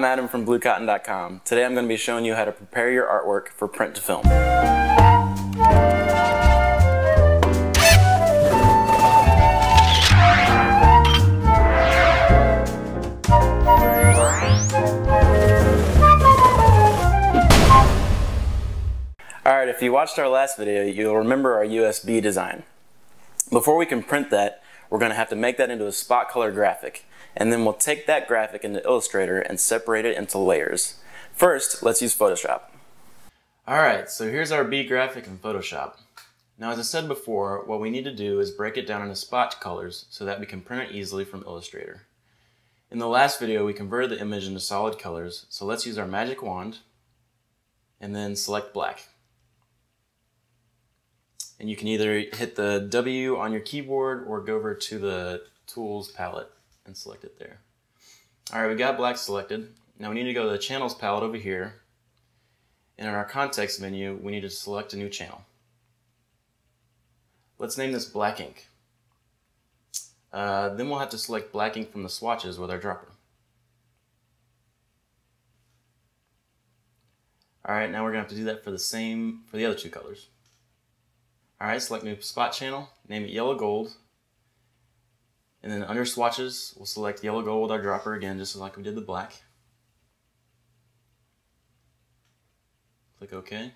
I'm Adam from BlueCotton.com. Today I'm going to be showing you how to prepare your artwork for print to film. Alright, if you watched our last video, you'll remember our USB design. Before we can print that, we're going to have to make that into a spot color graphic. And then we'll take that graphic into Illustrator and separate it into layers. First, let's use Photoshop. Alright, so here's our B graphic in Photoshop. Now, as I said before, what we need to do is break it down into spot colors so that we can print it easily from Illustrator. In the last video, we converted the image into solid colors, so let's use our magic wand and then select black. And you can either hit the W on your keyboard or go over to the Tools palette and select it there. Alright, we got black selected. Now we need to go to the Channels palette over here. And in our context menu, we need to select a new channel. Let's name this black ink. Then we'll have to select black ink from the swatches with our dropper. Alright, now we're going to have to do that for the other two colors. Alright, select new spot channel, name it yellow gold. And then under swatches, we'll select yellow gold with our dropper again, just like we did the black. Click OK.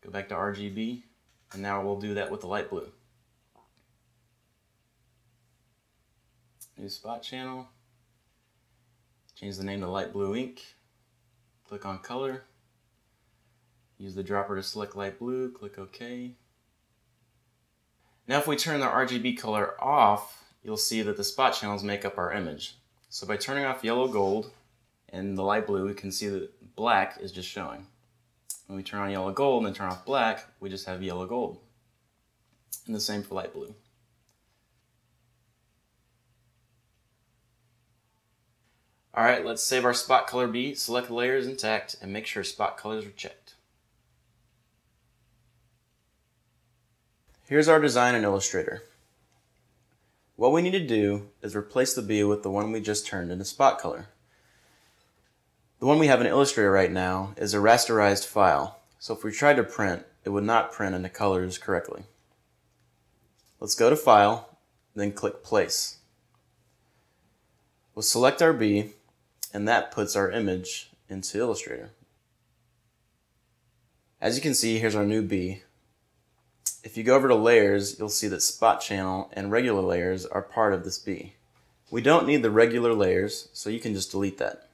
Go back to RGB, and now we'll do that with the light blue. New spot channel. Change the name to light blue ink. Click on color. Use the dropper to select light blue. Click OK. Now if we turn the RGB color off, you'll see that the spot channels make up our image. So by turning off yellow gold and the light blue, we can see that black is just showing. When we turn on yellow gold and then turn off black, we just have yellow gold. And the same for light blue. Alright, let's save our spot color B, select the layers intact, and make sure spot colors are checked. Here's our design in Illustrator. What we need to do is replace the B with the one we just turned into spot color. The one we have in Illustrator right now is a rasterized file, so if we tried to print, it would not print into colors correctly. Let's go to File, then click Place. We'll select our B, and that puts our image into Illustrator. As you can see, here's our new B. If you go over to Layers, you'll see that Spot Channel and Regular Layers are part of this B. We don't need the regular layers, so you can just delete that.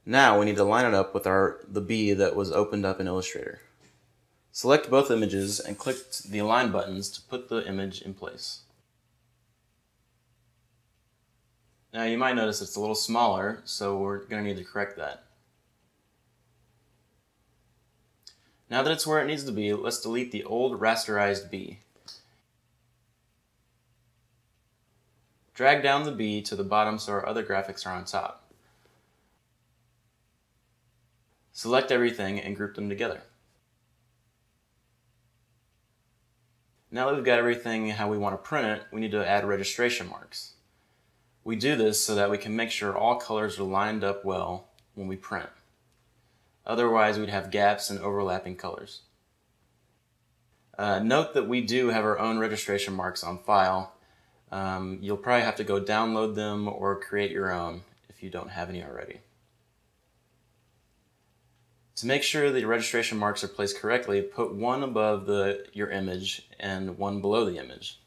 Now we need to line it up with the B that was opened up in Illustrator. Select both images and click the Align buttons to put the image in place. Now you might notice it's a little smaller, so we're going to need to correct that. Now that it's where it needs to be, let's delete the old rasterized B. Drag down the B to the bottom so our other graphics are on top. Select everything and group them together. Now that we've got everything how we want to print it, we need to add registration marks. We do this so that we can make sure all colors are lined up well when we print. Otherwise, we'd have gaps and overlapping colors. Note that we do have our own registration marks on file. You'll probably have to go download them or create your own if you don't have any already. To make sure that your registration marks are placed correctly, put one above your image and one below the image.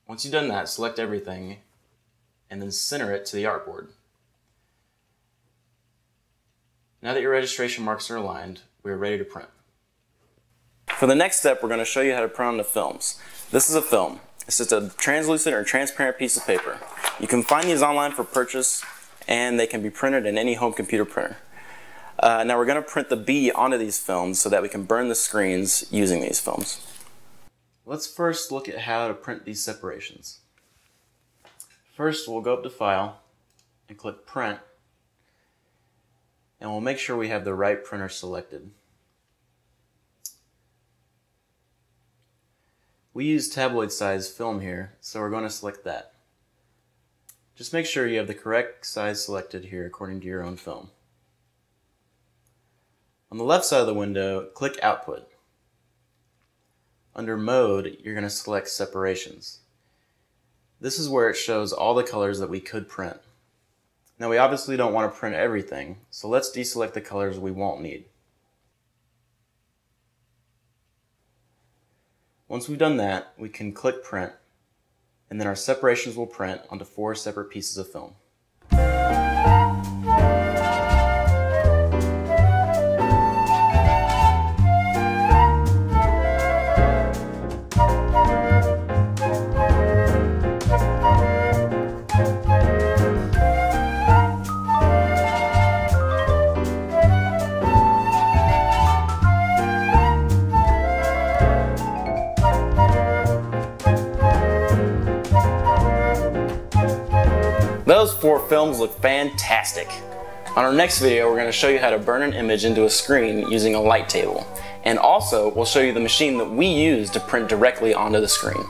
Once you've done that, select everything and then center it to the artboard. Now that your registration marks are aligned, we are ready to print. For the next step, we're going to show you how to print on the films. This is a film. It's just a translucent or transparent piece of paper. You can find these online for purchase, and they can be printed in any home computer printer. Now we're going to print the B onto these films so that we can burn the screens using these films. Let's first look at how to print these separations. First, we'll go up to File and click Print, and we'll make sure we have the right printer selected. We use tabloid size film here, so we're going to select that. Just make sure you have the correct size selected here according to your own film. On the left side of the window, click Output. Under Mode, you're going to select Separations. This is where it shows all the colors that we could print. Now we obviously don't want to print everything, so let's deselect the colors we won't need. Once we've done that, we can click Print, and then our separations will print onto 4 separate pieces of film. Those 4 films look fantastic. On our next video, we're going to show you how to burn an image into a screen using a light table. And also, we'll show you the machine that we use to print directly onto the screen.